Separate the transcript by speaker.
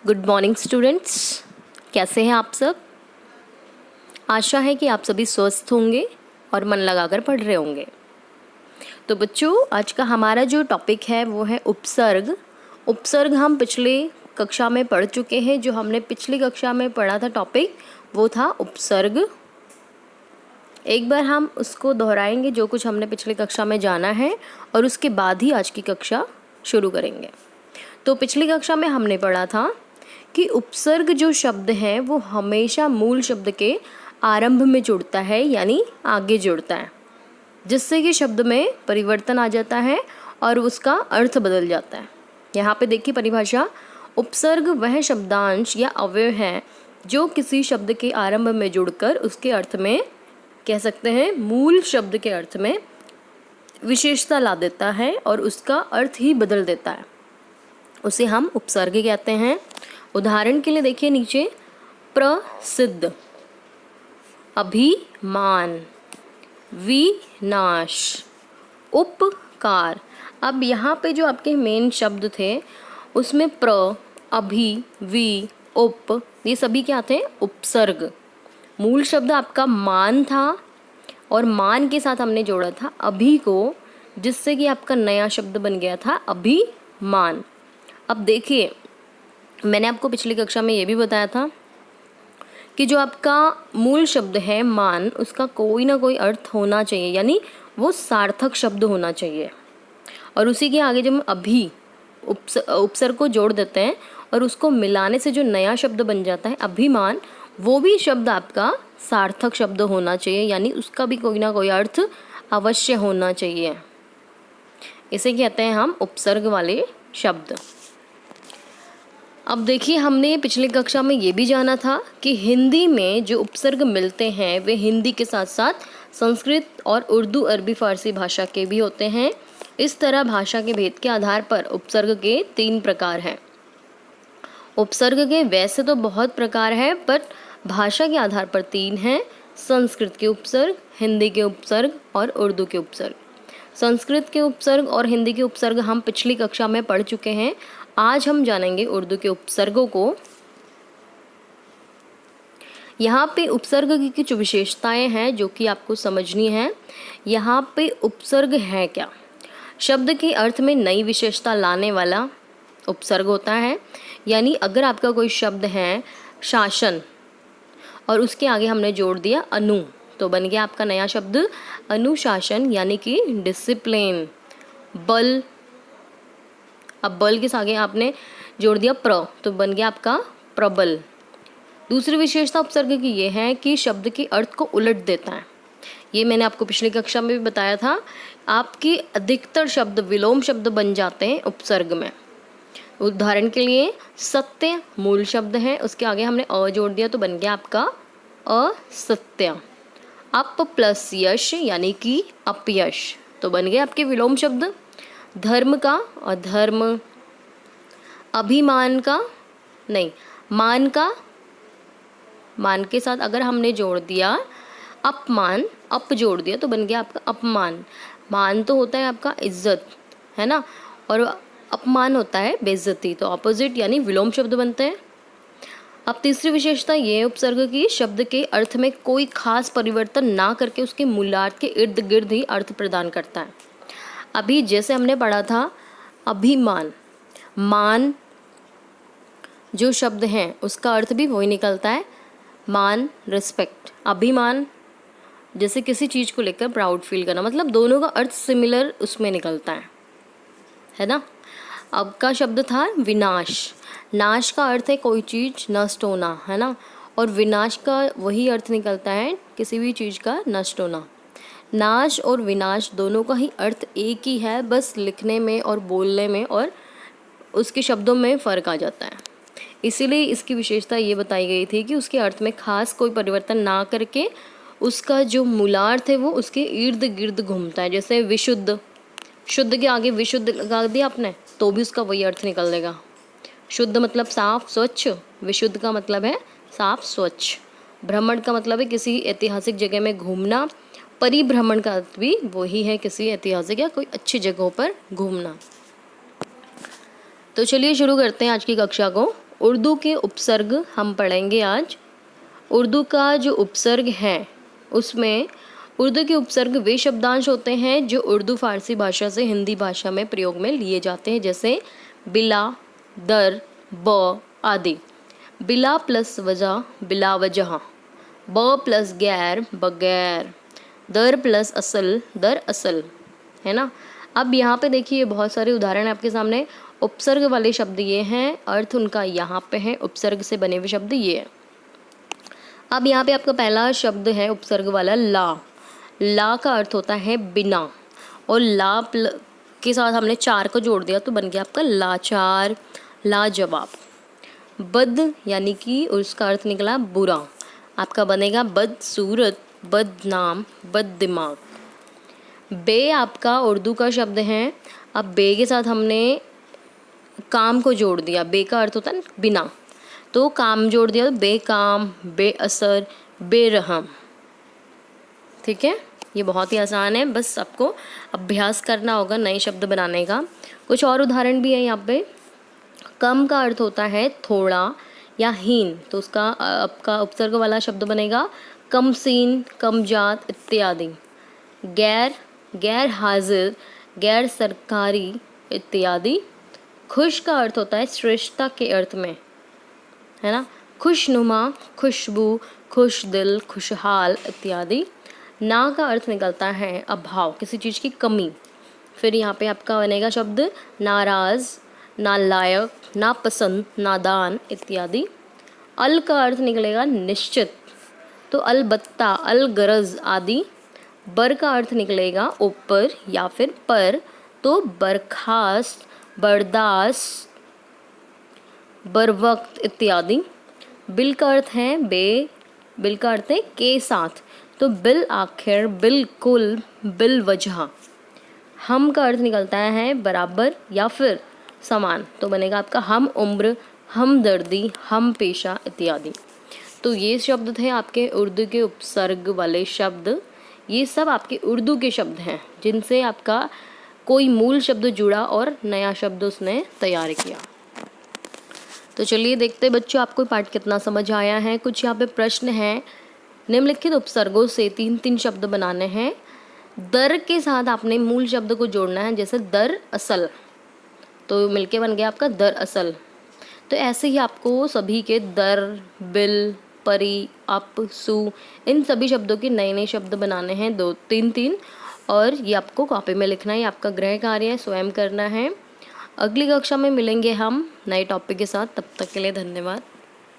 Speaker 1: Good morning students, कैसे हैं आप सब। आशा है कि आप सभी स्वस्थ होंगे और मन लगाकर पढ़ रहे होंगे। तो बच्चों, आज का हमारा जो टॉपिक है वो है उपसर्ग। उपसर्ग हम पिछले कक्षा में पढ़ चुके हैं। जो हमने पिछली कक्षा में पढ़ा था टॉपिक वो था उपसर्ग। एक बार हम उसको दोहराएंगे जो कुछ हमने पिछली कक्षा में जाना है, और उसके बाद ही आज की कक्षा शुरू करेंगे। तो पिछली कक्षा में हमने पढ़ा था कि उपसर्ग जो शब्द है वो हमेशा मूल शब्द के आरंभ में जुड़ता है, यानी आगे जुड़ता है, जिससे कि शब्द में परिवर्तन आ जाता है और उसका अर्थ बदल जाता है। यहाँ पे देखिए परिभाषा, उपसर्ग वह शब्दांश या अवयव है जो किसी शब्द के आरंभ में जुड़कर उसके अर्थ में, कह सकते हैं मूल शब्द के अर्थ में विशेषता ला देता है और उसका अर्थ ही बदल देता है, उसे हम उपसर्ग कहते हैं। उदाहरण के लिए देखिए नीचे, प्रसिद्ध, अभिमान, विनाश, उपकार। अब यहाँ पे जो आपके मेन शब्द थे उसमें प्र, अभि, वि, उप, ये सभी क्या थे? उपसर्ग। मूल शब्द आपका मान था और मान के साथ हमने जोड़ा था अभि को, जिससे कि आपका नया शब्द बन गया था अभिमान। अब देखिए, मैंने आपको पिछली कक्षा में ये भी बताया था कि जो आपका मूल शब्द है मान, उसका कोई ना कोई अर्थ होना चाहिए, यानी वो सार्थक शब्द होना चाहिए। और उसी के आगे जब हम अभी उपसर्ग को जोड़ देते हैं और उसको मिलाने से जो नया शब्द बन जाता है अभिमान, वो भी शब्द आपका सार्थक शब्द होना चाहिए, यानी उसका भी कोई ना कोई अर्थ अवश्य होना चाहिए। इसे कहते हैं हम उपसर्ग वाले शब्द। अब देखिए, हमने पिछली कक्षा में ये भी जाना था कि हिंदी में जो उपसर्ग मिलते हैं वे हिंदी के साथ साथ संस्कृत और उर्दू, अरबी, फारसी भाषा के भी होते हैं। इस तरह भाषा के भेद के आधार पर उपसर्ग के 3 प्रकार हैं। उपसर्ग के वैसे तो बहुत प्रकार है, पर भाषा के आधार पर 3 हैं: संस्कृत के उपसर्ग, हिंदी के उपसर्ग और उर्दू के उपसर्ग। संस्कृत के उपसर्ग और हिंदी के उपसर्ग हम पिछली कक्षा में पढ़ चुके हैं। आज हम जानेंगे उर्दू के उपसर्गों को। यहाँ पे उपसर्ग की कुछ विशेषताएं हैं जो कि आपको समझनी है। यहाँ पे उपसर्ग है क्या? शब्द के अर्थ में नई विशेषता लाने वाला उपसर्ग होता है। यानी अगर आपका कोई शब्द है शासन और उसके आगे हमने जोड़ दिया अनु, तो बन गया आपका नया शब्द अनुशासन, यानी कि डिसिप्लिन। बल, अब बल के आगे आपने जोड़ दिया प्र, तो बन गया आपका प्रबल। दूसरी विशेषता उपसर्ग की ये है कि शब्द के अर्थ को उलट देता है। ये मैंने आपको पिछली कक्षा में भी बताया था। आपके अधिकतर शब्द विलोम शब्द बन जाते हैं उपसर्ग में। उदाहरण के लिए, सत्य मूल शब्द है, उसके आगे हमने अ जोड़ दिया तो बन गया आपका असत्य। अप प्लस यश यानी कि अपयश, तो बन गए आपके विलोम शब्द। धर्म का अधर्म, अभिमान का नहीं, मान का, मान के साथ अगर हमने जोड़ दिया अपमान, अप जोड़ दिया तो बन गया आपका अपमान। मान तो होता है आपका इज्जत, है ना, और अपमान होता है बेइज्जती, तो ऑपोजिट यानी विलोम शब्द बनते हैं। अब तीसरी विशेषता ये उपसर्ग की, शब्द के अर्थ में कोई खास परिवर्तन ना करके उसके मूलार्थ के इर्द गिर्द ही अर्थ प्रदान करता है। अभी जैसे हमने पढ़ा था अभिमान, मान जो शब्द है उसका अर्थ भी वही निकलता है मान, रिस्पेक्ट। अभिमान जैसे किसी चीज़ को लेकर प्राउड फील करना, मतलब दोनों का अर्थ सिमिलर उसमें निकलता है ना। अब का शब्द था विनाश। नाश का अर्थ है कोई चीज़ नष्ट होना, है ना, और विनाश का वही अर्थ निकलता है किसी भी चीज़ का नष्ट होना। नाश और विनाश दोनों का ही अर्थ एक ही है, बस लिखने में और बोलने में और उसके शब्दों में फ़र्क आ जाता है। इसीलिए इसकी विशेषता ये बताई गई थी कि उसके अर्थ में खास कोई परिवर्तन ना करके उसका जो मूलार्थ है वो उसके इर्द गिर्द घूमता है। जैसे विशुद्ध, शुद्ध के आगे विशुद्ध लगा दिया आपने तो भी उसका वही अर्थ निकल देगा। शुद्ध मतलब साफ स्वच्छ, विशुद्ध का मतलब है साफ स्वच्छ। भ्रमण का मतलब है किसी ऐतिहासिक जगह में घूमना। परिभ्रमण का अर्थ भी वही है, किसी ऐतिहासिक या कोई अच्छी जगहों पर घूमना। तो चलिए शुरू करते हैं आज की कक्षा को। उर्दू के उपसर्ग हम पढ़ेंगे आज। उर्दू का जो उपसर्ग है उसमें उर्दू के उपसर्ग वे शब्दांश होते हैं जो उर्दू फारसी भाषा से हिंदी भाषा में प्रयोग में लिए जाते हैं, जैसे बिला, दर, ब आदि। बिला प्लस वजह बिला वजह, ब प्लस गैर बगैर, दर प्लस असल दर असल, है ना। अब यहाँ पे देखिए बहुत सारे उदाहरण आपके सामने। उपसर्ग वाले शब्द ये हैं, अर्थ उनका यहाँ पे है, उपसर्ग से बने हुए शब्द ये है। अब यहाँ पे आपका पहला शब्द है उपसर्ग वाला ला। ला का अर्थ होता है बिना, और ला के साथ हमने चार को जोड़ दिया तो बन गया आपका लाचार, लाजवाब। बद यानी कि उसका अर्थ निकला बुरा, आपका बनेगा बदसूरत, बदनाम, बददिमाग। बे आपका उर्दू का शब्द है। अब बे के साथ हमने काम को जोड़ दिया, बे का अर्थ होता है बिना, तो काम जोड़ दिया तो बेकाम, बेअसर, बेरहम। ठीक है, ये बहुत ही आसान है, बस आपको अभ्यास करना होगा नए शब्द बनाने का। कुछ और उदाहरण भी है यहाँ पे। कम का अर्थ होता है थोड़ा या हीन, तो उसका आपका उपसर्ग वाला शब्द बनेगा कम सीन, कम जात इत्यादि। गैर, गैर हाजिर, गैर सरकारी इत्यादि। खुश का अर्थ होता है श्रेष्ठता के अर्थ में, है ना। खुशनुमा, खुशबू, खुश दिल, खुशहाल इत्यादि। ना का अर्थ निकलता है अभाव, किसी चीज़ की कमी। फिर यहाँ पे आपका बनेगा शब्द नाराज़, नालायक, नापसंद, नादान इत्यादि। अल का अर्थ निकलेगा निश्चित, तो अलबत्ता, अलगरज आदि। बर का अर्थ निकलेगा ऊपर या फिर पर, तो बर्खास्त, बर्दाश्त, बरवक्त इत्यादि। बिल का अर्थ है बे, बिल का अर्थ है के साथ, तो बिल आखिर, बिल्कुल, बिल वजह। हम का अर्थ निकलता है बराबर या फिर समान, तो बनेगा आपका हम उम्र, हम दर्दी, हम पेशा इत्यादि। तो ये शब्द थे आपके उर्दू के उपसर्ग वाले शब्द। ये सब आपके उर्दू के शब्द हैं जिनसे आपका कोई मूल शब्द जुड़ा और नया शब्द उसने तैयार किया। तो चलिए देखते बच्चों आपको पाठ कितना समझ आया है। कुछ यहाँ पे प्रश्न हैं। निम्नलिखित उपसर्गों से 3-3 शब्द बनाने हैं। दर के साथ आपने मूल शब्द को जोड़ना है, जैसे दर असल, तो मिलके बन गया आपका दर असल। तो ऐसे ही आपको सभी के दर, बिल, परी, अप, सु, इन सभी शब्दों के नए नए शब्द बनाने हैं 2-3-3, और ये आपको कॉपी में लिखना है। ये आपका गृह कार्य है, स्वयं करना है। अगली कक्षा में मिलेंगे हम नए टॉपिक के साथ। तब तक के लिए धन्यवाद।